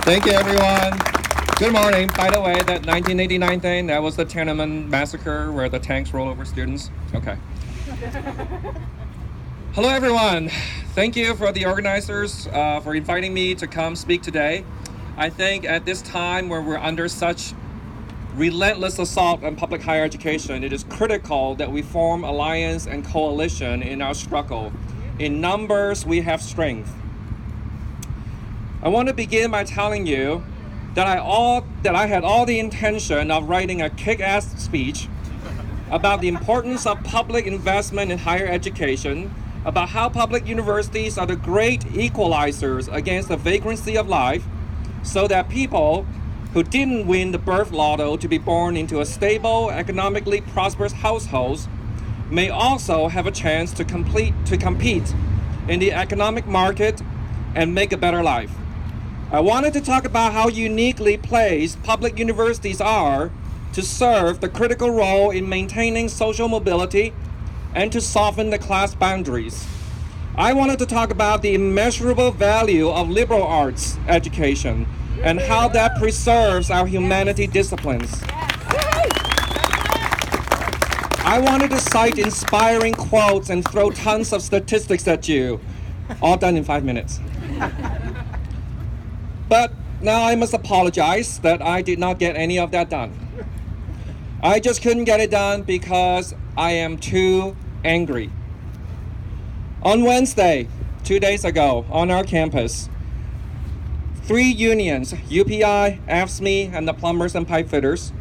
Thank you, everyone. Good morning. By the way, that 1989 thing, that was the Tiananmen massacre where the tanks roll over students. Okay. Hello, everyone. Thank you for the organizers for inviting me to come speak today. I think at this time where we're under such relentless assault on public higher education, it is critical that we form alliance and coalition in our struggle. In numbers, we have strength. I want to begin by telling you that I had all the intention of writing a kick-ass speech about the importance of public investment in higher education, about how public universities are the great equalizers against the vagrancy of life, so that people who didn't win the birth lotto to be born into a stable, economically prosperous households may also have a chance to compete in the economic market and make a better life. I wanted to talk about how uniquely placed public universities are to serve the critical role in maintaining social mobility and to soften the class boundaries. I wanted to talk about the immeasurable value of liberal arts education and how that preserves our humanity disciplines. I wanted to cite inspiring quotes and throw tons of statistics at you, all done in 5 minutes. But now I must apologize that I did not get any of that done. I just couldn't get it done because I am too angry. On Wednesday, 2 days ago, on our campus, 3 unions, UPI, AFSCME, and the plumbers and pipe fitters,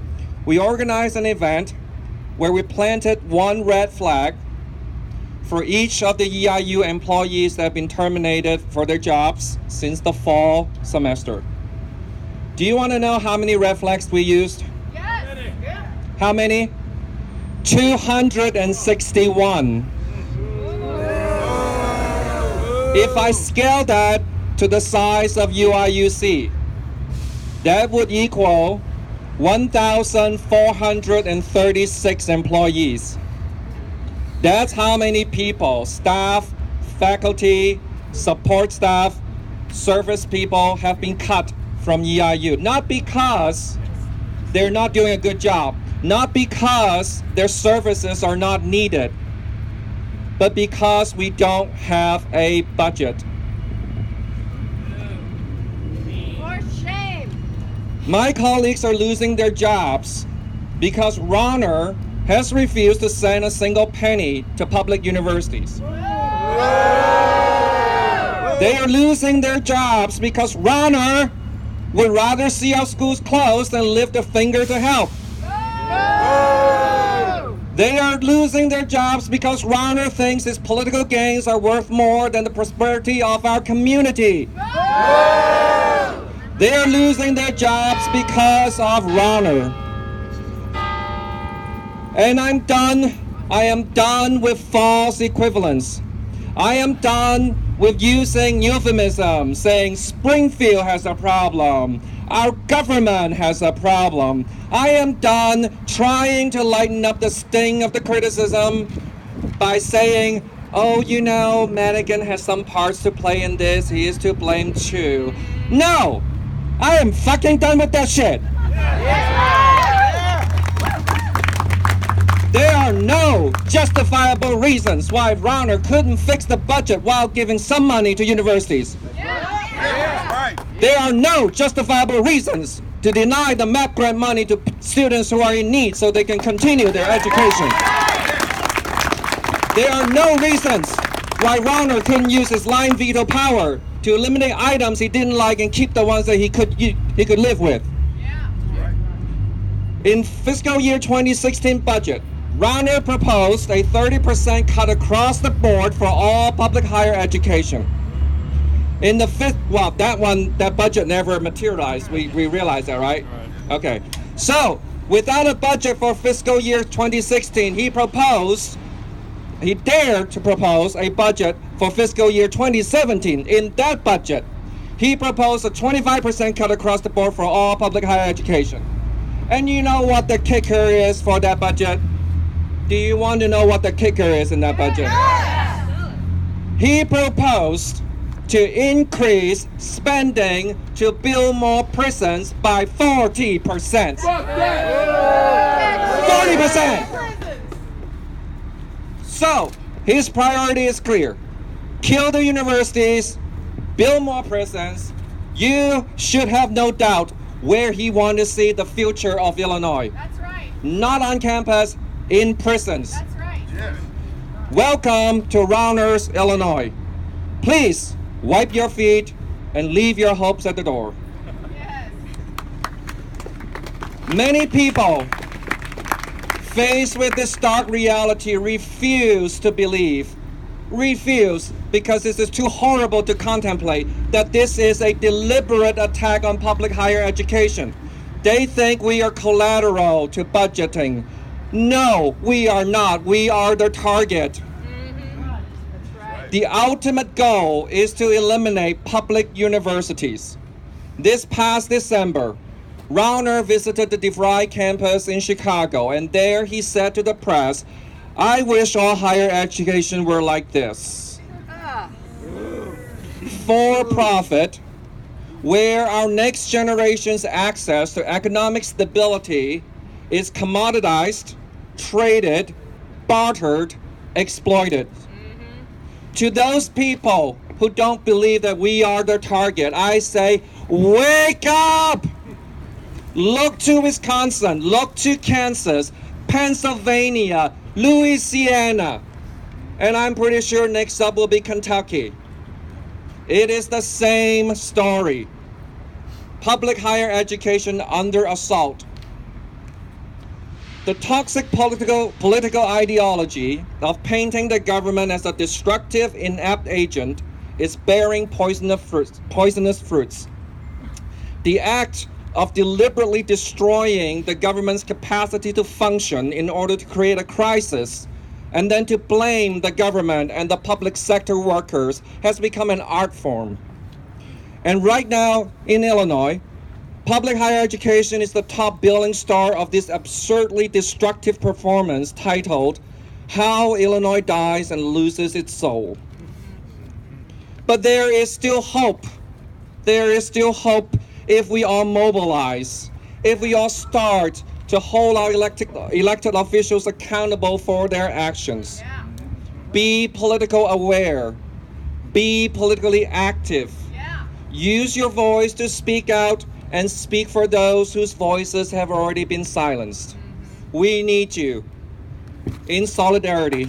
we organized an event where we planted 1 red flag for each of the EIU employees that have been terminated for their jobs since the fall semester. Do you want to know how many red flags we used? Yes. How many? 261. If I scale that to the size of UIUC, that would equal 1,436 employees. That's how many people, staff, faculty, support staff, service people have been cut from EIU. Not because they're not doing a good job, not because their services are not needed, but because we don't have a budget. For shame. My colleagues are losing their jobs because Ronner has refused to send a single penny to public universities. They are losing their jobs because Ronner would rather see our schools closed than lift a finger to help. They are losing their jobs because Ronner thinks his political gains are worth more than the prosperity of our community. They are losing their jobs because of Ronner. And I am done with false equivalence. I am done with using euphemisms, saying Springfield has a problem, our government has a problem. I am done trying to lighten up the sting of the criticism by saying, oh, you know, Madigan has some parts to play in this, he is to blame too. No! I am fucking done with that shit! There are no justifiable reasons why Ronner couldn't fix the budget while giving some money to universities. There are no justifiable reasons to deny the MAP grant money to students who are in need so they can continue their education. There are no reasons why Ronner couldn't use his line veto power to eliminate items he didn't like and keep the ones that he could live with. In fiscal year 2016 budget, Ronner proposed a 30% cut across the board for all public higher education. In the that budget never materialized. We realize that, right? Okay. So, without a budget for fiscal year 2016, he dared to propose a budget for fiscal year 2017. In that budget, he proposed a 25% cut across the board for all public higher education. And you know what the kicker is for that budget? Do you want to know what the kicker is in that budget? He proposed to increase spending to build more prisons by 40%. 40%! So, his priority is clear. Kill the universities, build more prisons. You should have no doubt where he wants to see the future of Illinois. That's right. Not on campus, in prisons. That's right. Welcome to Rounders, Illinois. Please wipe your feet and leave your hopes at the door. Yes. Many people, faced with this stark reality, refuse to believe. Refuse because this is too horrible to contemplate that this is a deliberate attack on public higher education. They think we are collateral to budgeting. No, we are not. We are the target. That's right. The ultimate goal is to eliminate public universities. This past December, Rauner visited the DeVry campus in Chicago, and there he said to the press, "I wish all higher education were like this. Ah. For profit, where our next generation's access to economic stability is commoditized, traded, bartered, exploited." To those people who don't believe that we are the target, I say, wake up! Look to Wisconsin, look to Kansas, Pennsylvania, Louisiana, and I'm pretty sure next up will be Kentucky. It is the same story. Public higher education under assault. The toxic political ideology of painting the government as a destructive, inept agent is bearing poisonous fruits. The act of deliberately destroying the government's capacity to function in order to create a crisis and then to blame the government and the public sector workers has become an art form. And right now in Illinois, public higher education is the top billing star of this absurdly destructive performance titled "How Illinois Dies and Loses Its Soul." But there is still hope. There is still hope if we all mobilize, if we all start to hold our elected officials accountable for their actions. Yeah. Be political aware. Be politically active. Yeah. Use your voice to speak out and speak for those whose voices have already been silenced. We need you. In solidarity.